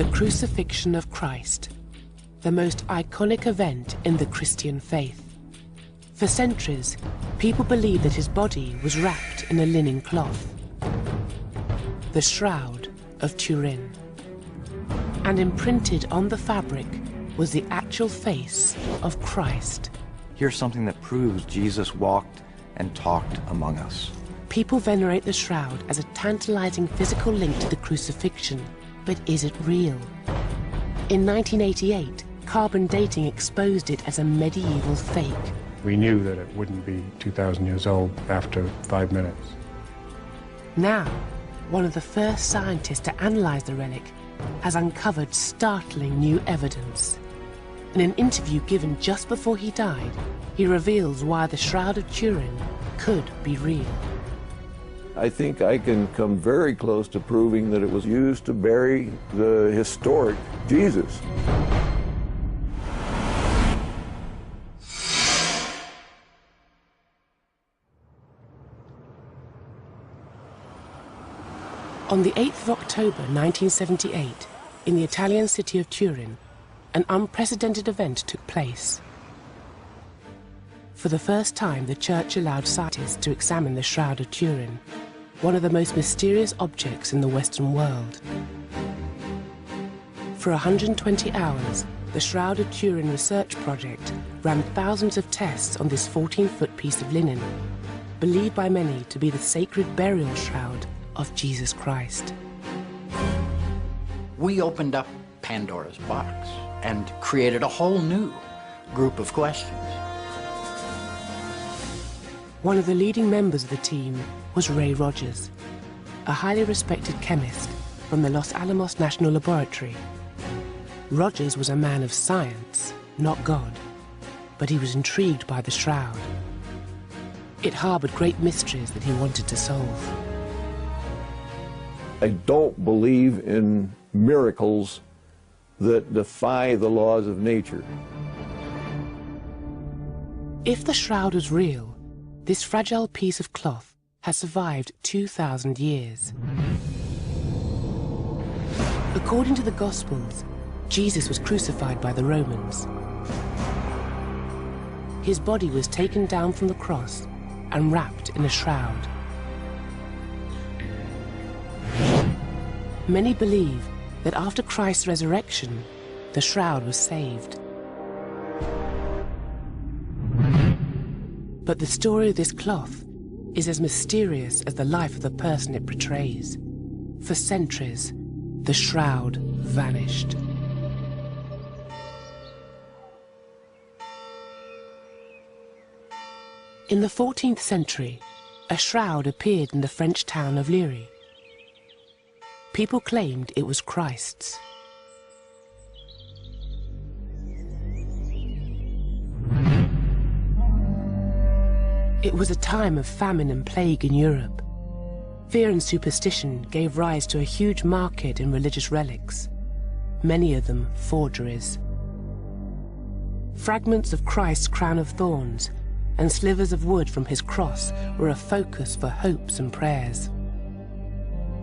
the crucifixion of Christ, the most iconic event in the Christian faith. For centuries, people believed that his body was wrapped in a linen cloth, the Shroud of Turin. And imprinted on the fabric was the actual face of Christ. Here's something that proves Jesus walked and talked among us. People venerate the shroud as a tantalizing physical link to the crucifixion, but is it real? In 1988, carbon dating exposed it as a medieval fake. We knew that it wouldn't be 2,000 years old after 5 minutes. Now, one of the first scientists to analyze the relic has uncovered startling new evidence. In an interview given just before he died, he reveals why the Shroud of Turin could be real. I think I can come very close to proving that it was used to bury the historic Jesus. On the 8th of October 1978, in the Italian city of Turin, an unprecedented event took place. For the first time, the church allowed scientists to examine the Shroud of Turin, one of the most mysterious objects in the Western world. For 120 hours, the Shroud of Turin research project ran thousands of tests on this 14-foot piece of linen, believed by many to be the sacred burial shroud of Jesus Christ. We opened up Pandora's box and created a whole new group of questions. One of the leading members of the team was Ray Rogers, a highly respected chemist from the Los Alamos National Laboratory. Rogers was a man of science, not God, but he was intrigued by the shroud. It harbored great mysteries that he wanted to solve. I don't believe in miracles that defy the laws of nature. If the shroud was real, this fragile piece of cloth has survived 2,000 years. According to the Gospels, Jesus was crucified by the Romans. His body was taken down from the cross and wrapped in a shroud. Many believe that after Christ's resurrection, the shroud was saved. But the story of this cloth is as mysterious as the life of the person it portrays. For centuries, the shroud vanished. In the 14th century, a shroud appeared in the French town of Liry. People claimed it was Christ's. It was a time of famine and plague in Europe. Fear and superstition gave rise to a huge market in religious relics, many of them forgeries. Fragments of Christ's crown of thorns and slivers of wood from his cross were a focus for hopes and prayers.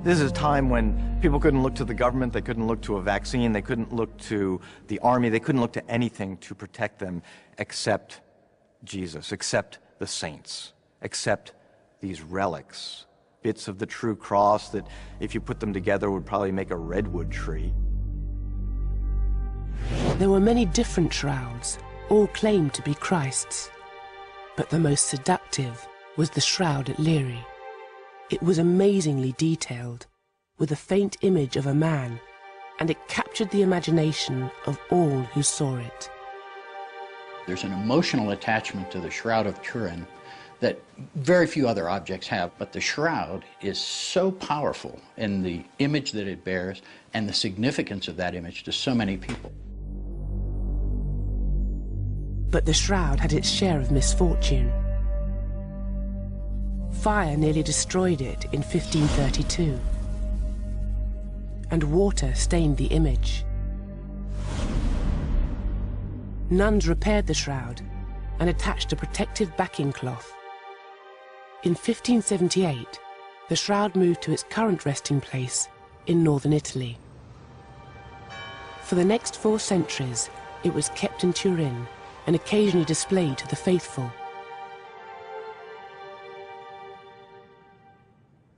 This is a time when people couldn't look to the government, they couldn't look to a vaccine, they couldn't look to the army, they couldn't look to anything to protect them except Jesus, except the saints, except these relics, bits of the true cross that, if you put them together, would probably make a redwood tree. There were many different shrouds, all claimed to be Christ's. But the most seductive was the shroud at Liry. It was amazingly detailed, with a faint image of a man, and it captured the imagination of all who saw it. There's an emotional attachment to the Shroud of Turin that very few other objects have, but the shroud is so powerful in the image that it bears and the significance of that image to so many people. But the shroud had its share of misfortune. Fire nearly destroyed it in 1532, and water stained the image. Nuns repaired the shroud and attached a protective backing cloth. In 1578, the shroud moved to its current resting place in northern Italy. For the next 4 centuries, it was kept in Turin and occasionally displayed to the faithful.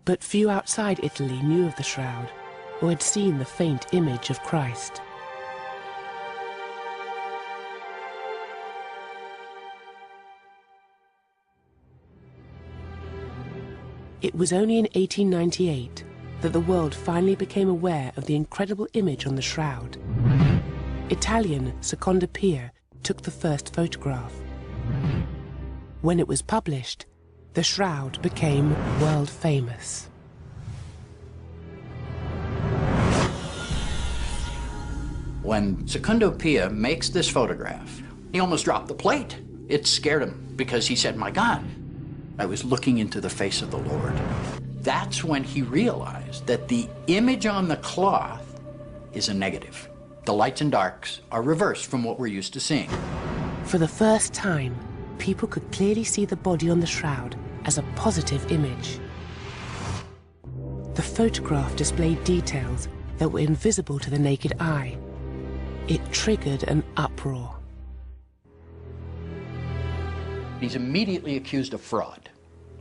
But few outside Italy knew of the shroud or had seen the faint image of Christ. It was only in 1898 that the world finally became aware of the incredible image on the shroud. Italian Secondo Pia took the first photograph. When it was published, the shroud became world famous. When Secondo Pia makes this photograph, he almost dropped the plate. It scared him because he said, "My God, I was looking into the face of the Lord." That's when he realized that the image on the cloth is a negative. The lights and darks are reversed from what we're used to seeing. For the first time, people could clearly see the body on the shroud as a positive image. The photograph displayed details that were invisible to the naked eye. It triggered an uproar. He's immediately accused of fraud,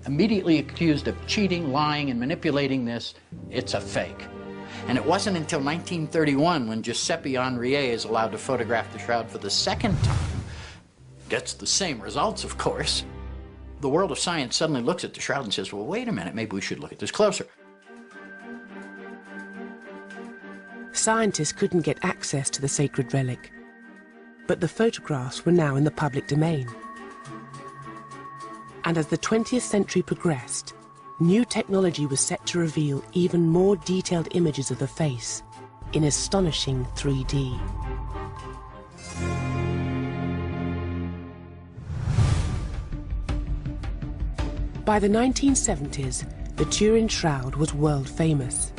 immediately accused of cheating, lying, and manipulating this. It's a fake. And it wasn't until 1931 when Giuseppe Henriet is allowed to photograph the shroud for the second time, gets the same results, of course. The world of science suddenly looks at the shroud and says, well, wait a minute, maybe we should look at this closer. Scientists couldn't get access to the sacred relic, but the photographs were now in the public domain. And as the 20th century progressed, new technology was set to reveal even more detailed images of the face in astonishing 3D. By the 1970s, the Turin Shroud was world famous.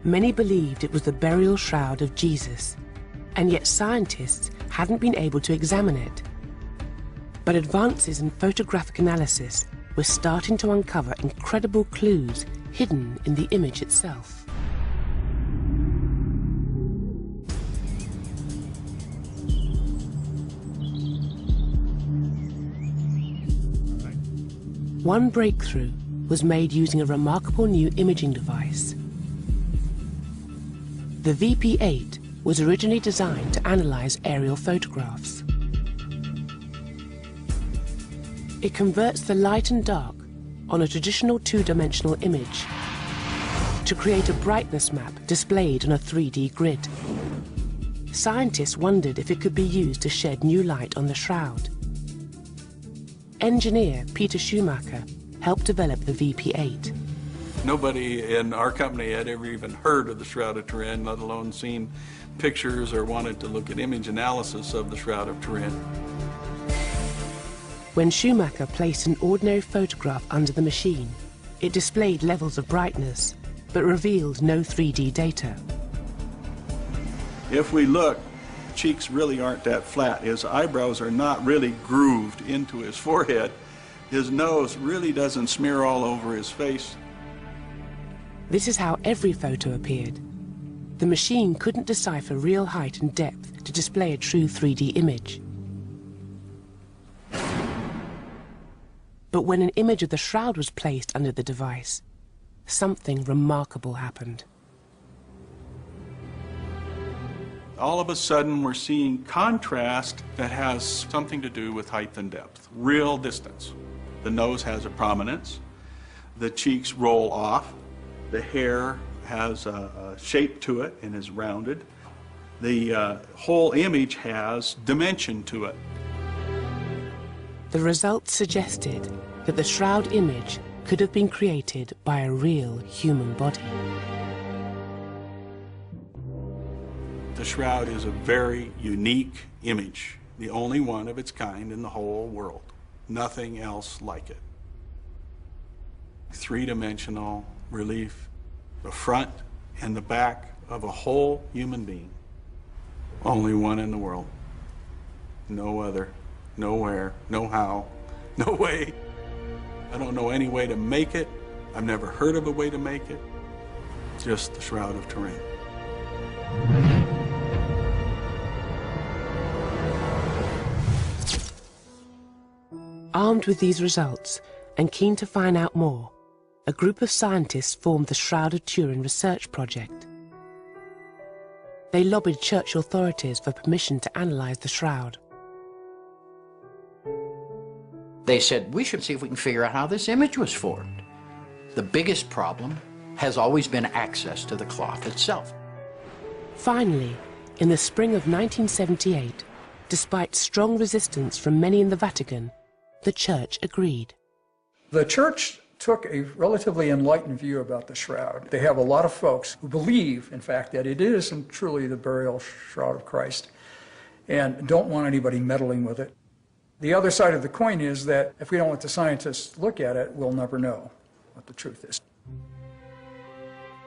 Many believed it was the burial shroud of Jesus, and yet scientists hadn't been able to examine it. But advances in photographic analysis were starting to uncover incredible clues hidden in the image itself. One breakthrough was made using a remarkable new imaging device. The VP8 was originally designed to analyze aerial photographs. It converts the light and dark on a traditional two-dimensional image to create a brightness map displayed on a 3D grid. Scientists wondered if it could be used to shed new light on the shroud. Engineer Peter Schumacher helped develop the VP8. Nobody in our company had ever even heard of the Shroud of Turin, let alone seen pictures or wanted to look at image analysis of the Shroud of Turin. When Schumacher placed an ordinary photograph under the machine, it displayed levels of brightness, but revealed no 3D data. If we look, cheeks really aren't that flat. His eyebrows are not really grooved into his forehead. His nose really doesn't smear all over his face. This is how every photo appeared. The machine couldn't decipher real height and depth to display a true 3D image. But when an image of the shroud was placed under the device, something remarkable happened. All of a sudden, we're seeing contrast that has something to do with height and depth, real distance. The nose has a prominence, the cheeks roll off, the hair has a shape to it and is rounded. The whole image has dimension to it. The results suggested that the shroud image could have been created by a real human body. The shroud is a very unique image, the only one of its kind in the whole world. Nothing else like it. Three-dimensional relief, the front and the back of a whole human being. Only one in the world. No other, nowhere, no how, no way. I don't know any way to make it. I've never heard of a way to make it. Just the Shroud of Turin. Armed with these results, and keen to find out more, a group of scientists formed the Shroud of Turin research project. They lobbied church authorities for permission to analyze the shroud. They said, we should see if we can figure out how this image was formed. The biggest problem has always been access to the cloth itself. Finally, in the spring of 1978, despite strong resistance from many in the Vatican, the Church agreed. The Church took a relatively enlightened view about the shroud. They have a lot of folks who believe, in fact, that it is and truly the burial shroud of Christ, and don't want anybody meddling with it. The other side of the coin is that if we don't let the scientists look at it, we'll never know what the truth is.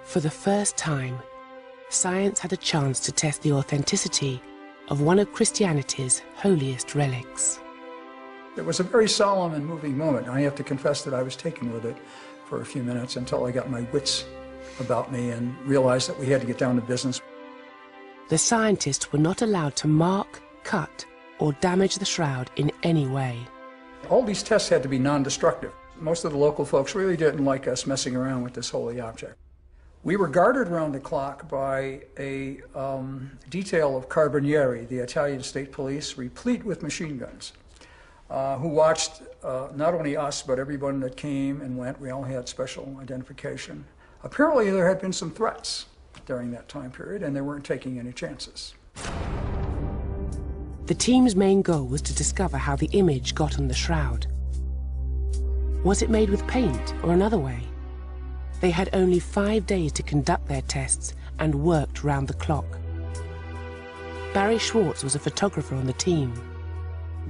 For the first time, science had a chance to test the authenticity of one of Christianity's holiest relics. It was a very solemn and moving moment. I have to confess that I was taken with it for a few minutes until I got my wits about me and realized that we had to get down to business. The scientists were not allowed to mark, cut, or damage the shroud in any way. All these tests had to be non-destructive. Most of the local folks really didn't like us messing around with this holy object. We were guarded around the clock by a detail of carabinieri, the Italian state police, replete with machine guns, who watched not only us, but everyone that came and went. We all had special identification. Apparently there had been some threats during that time period, and they weren't taking any chances. The team's main goal was to discover how the image got on the shroud. Was it made with paint or another way? They had only 5 days to conduct their tests and worked round the clock. Barry Schwartz was a photographer on the team.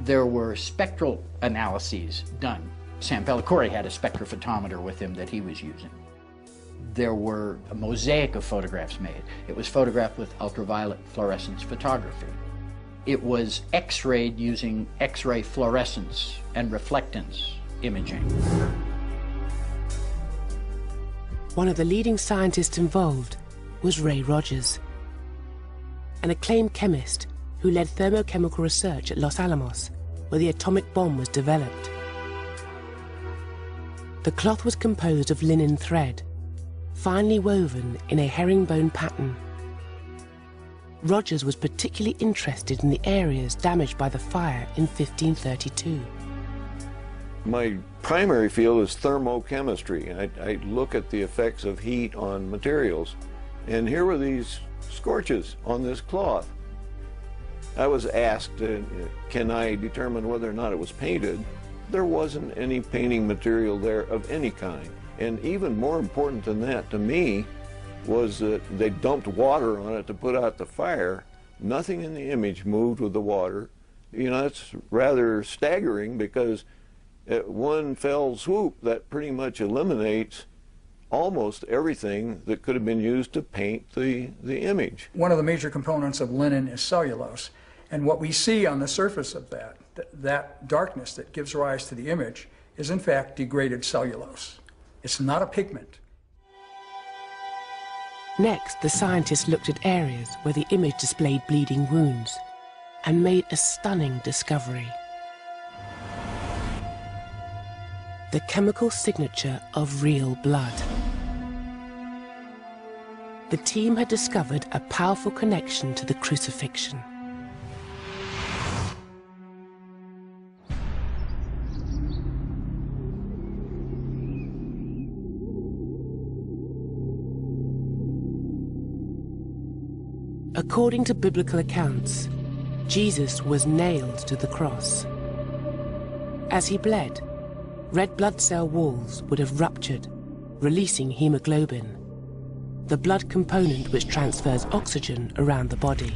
There were spectral analyses done. Sam Pellicore had a spectrophotometer with him that he was using. There were a mosaic of photographs made. It was photographed with ultraviolet fluorescence photography. It was X-rayed using X-ray fluorescence and reflectance imaging. One of the leading scientists involved was Ray Rogers, an acclaimed chemist who led thermochemical research at Los Alamos, where the atomic bomb was developed. The cloth was composed of linen thread, finely woven in a herringbone pattern. Rogers was particularly interested in the areas damaged by the fire in 1532. My primary field is thermochemistry. I look at the effects of heat on materials. And here were these scorches on this cloth. I was asked, can I determine whether or not it was painted? There wasn't any painting material there of any kind. And even more important than that to me was that they dumped water on it to put out the fire. Nothing in the image moved with the water. You know, it's rather staggering because at one fell swoop that pretty much eliminates almost everything that could have been used to paint the image. One of the major components of linen is cellulose. And what we see on the surface of that darkness that gives rise to the image is in fact degraded cellulose. It's not a pigment. Next, the scientists looked at areas where the image displayed bleeding wounds and made a stunning discovery. The chemical signature of real blood. The team had discovered a powerful connection to the crucifixion. According to biblical accounts, Jesus was nailed to the cross. As he bled, red blood cell walls would have ruptured, releasing hemoglobin, the blood component which transfers oxygen around the body.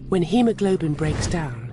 When hemoglobin breaks down,